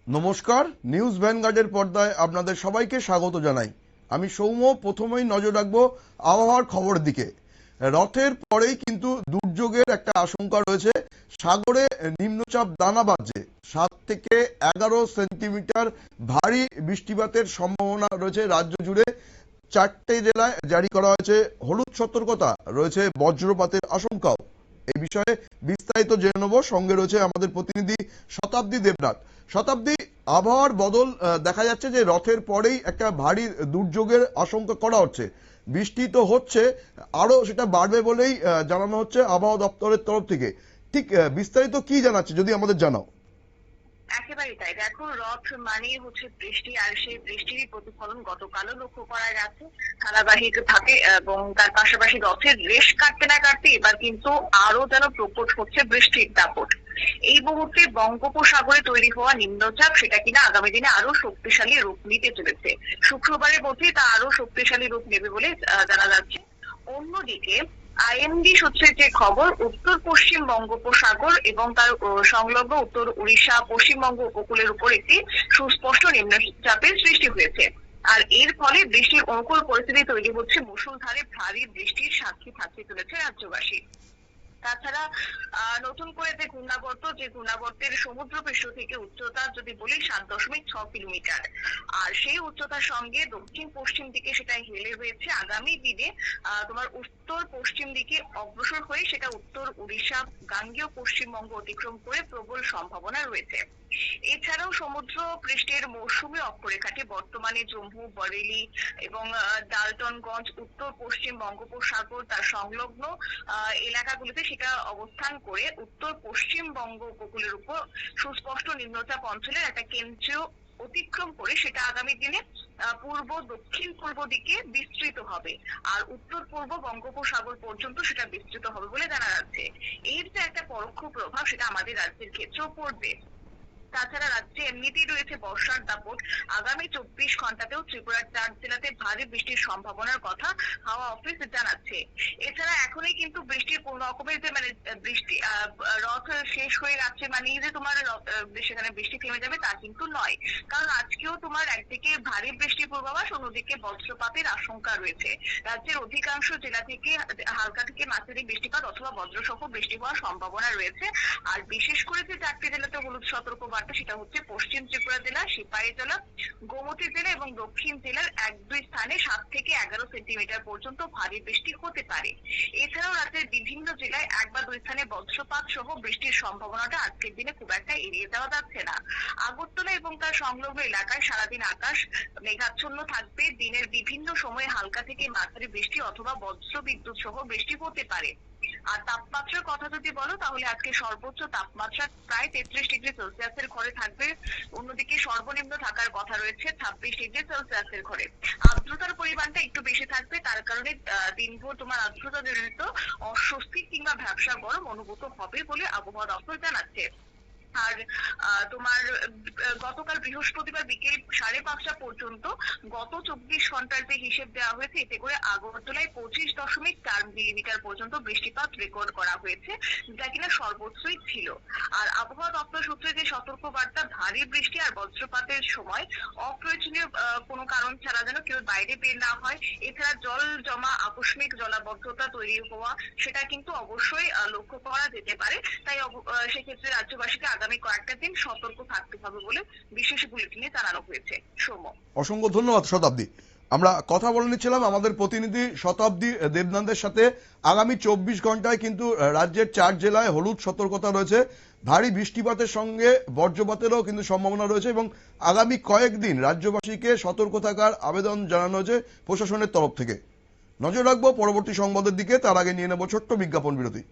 নমস্কার, নিউজ ভ্যানগার্ডের পর্দায় আপনাদের সবাইকে স্বাগত জানাই। আমি সৌম্য। প্রথমেই নজর রাখবো আবহাওয়ার খবরের দিকে। রথের পরেই কিন্তু দুর্যোগের একটা আশঙ্কা রয়েছে। সাগরে নিম্নচাপ দানা বাঁধছে, 7 থেকে 11 সেন্টিমিটার ভারী বৃষ্টিপাতের সম্ভাবনা রয়েছে রাজ্য জুড়ে। 4টে জেলায় জারি করা হয়েছে হলুদ সতর্কতা, রয়েছে বজ্রপাতের আশঙ্কাও। এই বিষয়ে বিস্তারিত জেনে নেব। সঙ্গে রয়েছে আমাদের প্রতিনিধি শতাব্দী দেবনাথ। শতাব্দী, আবহাওয়ার বদল দেখা যাচ্ছে যে রথের পরেই একটা ভারী দুর্যোগের আশঙ্কা করা হচ্ছে। বৃষ্টি তো হচ্ছে, আরো সেটা বাড়বে বলেই জানানো হচ্ছে আবহাওয়া দপ্তরের তরফ থেকে। ঠিক বিস্তারিত কি জানাচ্ছে যদি আমাদের জানাও। একেবারেই তাই। দেখো, রথ মানেই হচ্ছে বৃষ্টি, আর সেই বৃষ্টিরই প্রতিফলন গতকালও লক্ষ্য করা গেছে ধারাবাহিক থাকে, এবং তার পাশাপাশি রথের রেশ কাটতে না কাটতে এবার কিন্তু আরো যেন প্রকট হচ্ছে বৃষ্টির দাপট। এই মুহূর্তে বঙ্গোপসাগরে তৈরি হওয়া নিম্নচাপ, সেটা কিনা আগামী দিনে আরো শক্তিশালী রূপ নিতে চলেছে। শুক্রবারের মধ্যে তা আরো শক্তিশালী রূপ নেবে বলে জানা যাচ্ছে। অন্যদিকে আইএমডি সূত্রে যে খবর, উত্তর পশ্চিম বঙ্গোপসাগর এবং তার সংলগ্ন উত্তর উড়িষ্যা পশ্চিমবঙ্গ উপকূলের উপর একটি সুস্পষ্ট নিম্নচাপের সৃষ্টি হয়েছে। আর এর ফলে বৃষ্টির অনুকূল পরিস্থিতি তৈরি হচ্ছে, মুষলধারে ভারী বৃষ্টির সাক্ষী থাকতে চলেছে রাজ্যবাসী। তাছাড়া নতুন করে যে ঘূর্ণাবর্তের সমুদ্রপৃষ্ঠ থেকে উচ্চতা যদি বলি 7.6 কিলোমিটার, আর সেই উচ্চতার সঙ্গে দক্ষিণ পশ্চিম দিকে সেটা হেলে হয়েছে। আগামী দিনে তোমার উত্তর পশ্চিম দিকে অগ্রসর হয়ে সেটা উত্তর উড়িষ্যা গাঙ্গেয় পশ্চিমবঙ্গ অতিক্রম করে প্রবল সম্ভাবনা রয়েছে। এছাড়াও সমুদ্র পৃষ্ঠের মৌসুমী অক্ষরেখাটি বর্তমানে জম্মু, বরেলি এবং ডালটনগঞ্জ, উত্তর পশ্চিম বঙ্গোপসাগর তার সংলগ্ন এলাকাগুলিতে সেটা অবস্থান করে উত্তর পশ্চিম বঙ্গ উপকূলের উপর সুস্পষ্ট নিম্নচাপ অঞ্চলের একটা কেন্দ্র অতিক্রম করে সেটা আগামী দিনে পূর্ব দক্ষিণ পূর্ব দিকে বিস্তৃত হবে, আর উত্তর পূর্ব বঙ্গোপসাগর পর্যন্ত সেটা বিস্তৃত হবে বলে জানা যাচ্ছে। এর যে একটা পরোক্ষ প্রভাব সেটা আমাদের রাজ্যের ক্ষেত্রেও পড়বে। তাছাড়া রাজ্যে এমনিতেই রয়েছে বর্ষার দাপট। আগামী 24 ঘন্টাতেও ত্রিপুরার 4 জেলাতে ভারী বৃষ্টির সম্ভাবনার কথা হাওয়া অফিস জানাচ্ছে। এছাড়া এখনই কিন্তু বৃষ্টির কোন রকমের যে বৃষ্টি রথ শেষ হয়ে যাচ্ছে মানেই যে তোমার সেখানে বৃষ্টি থেমে যাবে তা কিন্তু নয়। কারণ আজকেও তোমার একদিকে ভারী বৃষ্টির পূর্বাভাস, অন্যদিকে বজ্রপাতের আশঙ্কা রয়েছে। রাজ্যের অধিকাংশ জেলা থেকে হালকা থেকে মাঝারি বৃষ্টিপাত অথবা বজ্রসহ বৃষ্টি হওয়ার সম্ভাবনা রয়েছে। আর বিশেষ করে যে 4টি জেলাতে হলুদ সতর্ক সেটা হচ্ছে পশ্চিম ত্রিপুরা জেলা, সিপাহী জেলা, গোমতী জেলা এবং দক্ষিণ জেলার 1-2 স্থানে 7 থেকে 11 সেন্টিমিটার পর্যন্ত ভারী বৃষ্টি হতে পারে। এছাড়াও রাজ্যের বিভিন্ন জেলায় 1 বা 2 স্থানে বজ্রপাত সহ বৃষ্টির সম্ভাবনাটা আজকের দিনে খুব একটা এড়িয়ে যাওয়া যাচ্ছে না। আগরতলা এবং তার সংলগ্ন এলাকায় সারাদিন আকাশ মেঘাচ্ছন্ন থাকবে। দিনের বিভিন্ন সময়ে হালকা থেকে মাঝারি বৃষ্টি অথবা বজ্র বিদ্যুৎ সহ বৃষ্টি হতে পারে। আর তাপমাত্রার কথা যদি বলো তাহলে আজকে সর্বোচ্চ তাপমাত্রা প্রায় 33 ডিগ্রি সেলসিয়াসের ঘরে থাকবে। অন্যদিকে সর্বনিম্ন থাকার কথা রয়েছে 26 ডিগ্রি সেলসিয়াসের ঘরে। আর্দ্রতার পরিমাণটা একটু বেশি থাকবে, তার কারণে দিনভর তোমার আর্দ্রতা জনিত অস্বস্তি কিংবা ভ্যাপসা গরম অনুভূত হবে বলে আবহাওয়া দপ্তর জানাচ্ছে। আর তোমার গতকাল বৃহস্পতিবার বিকেল 5:30 পর্যন্ত গত 24 ঘন্টার যে হিসেব দেওয়া হয়েছে, এতে করে আগরতলায় 25.4 মিলিমিটার পর্যন্ত বৃষ্টিপাত রেকর্ড করা হয়েছে, যা কিনা সর্বোচ্চই ছিল। আর আবহাওয়া দপ্তর সূত্রে যে সতর্ক বার্তা, ভারী বৃষ্টি আর বজ্রপাতের সময় অপ্রয়োজনীয় কোনো কারণ ছাড়া যেন কেউ বাইরে বের না হয়। এছাড়া জল জমা, আকস্মিক জলাবদ্ধতা তৈরি হওয়া সেটা কিন্তু অবশ্যই লক্ষ্য করা যেতে পারে। তাই সেক্ষেত্রে রাজ্যবাসীকে আগামী কয়েকটা দিন সতর্ক থাকতে হবে বলে বিশেষ বুলেটিনে জানানো হয়েছে। সৌম্য, অসংখ্য ধন্যবাদ শতাব্দী। আমরা কথা বলে নিচ্ছিলাম আমাদের প্রতিনিধি শতাব্দী দেবনাথের সাথে। আগামী 24 ঘন্টায় কিন্তু রাজ্যের 4 জেলায় হলুদ সতর্কতা রয়েছে। ভারী বৃষ্টিপাতের সঙ্গে বজ্রপাতেরও কিন্তু সম্ভাবনা রয়েছে এবং আগামী কয়েকদিন রাজ্যবাসীকে সতর্ক থাকার আবেদন জানানো হয়েছে প্রশাসনের তরফ থেকে। নজর রাখবো পরবর্তী সংবাদের দিকে। তার আগে নিয়ে নেব ছোট্ট বিজ্ঞাপন বিরতি।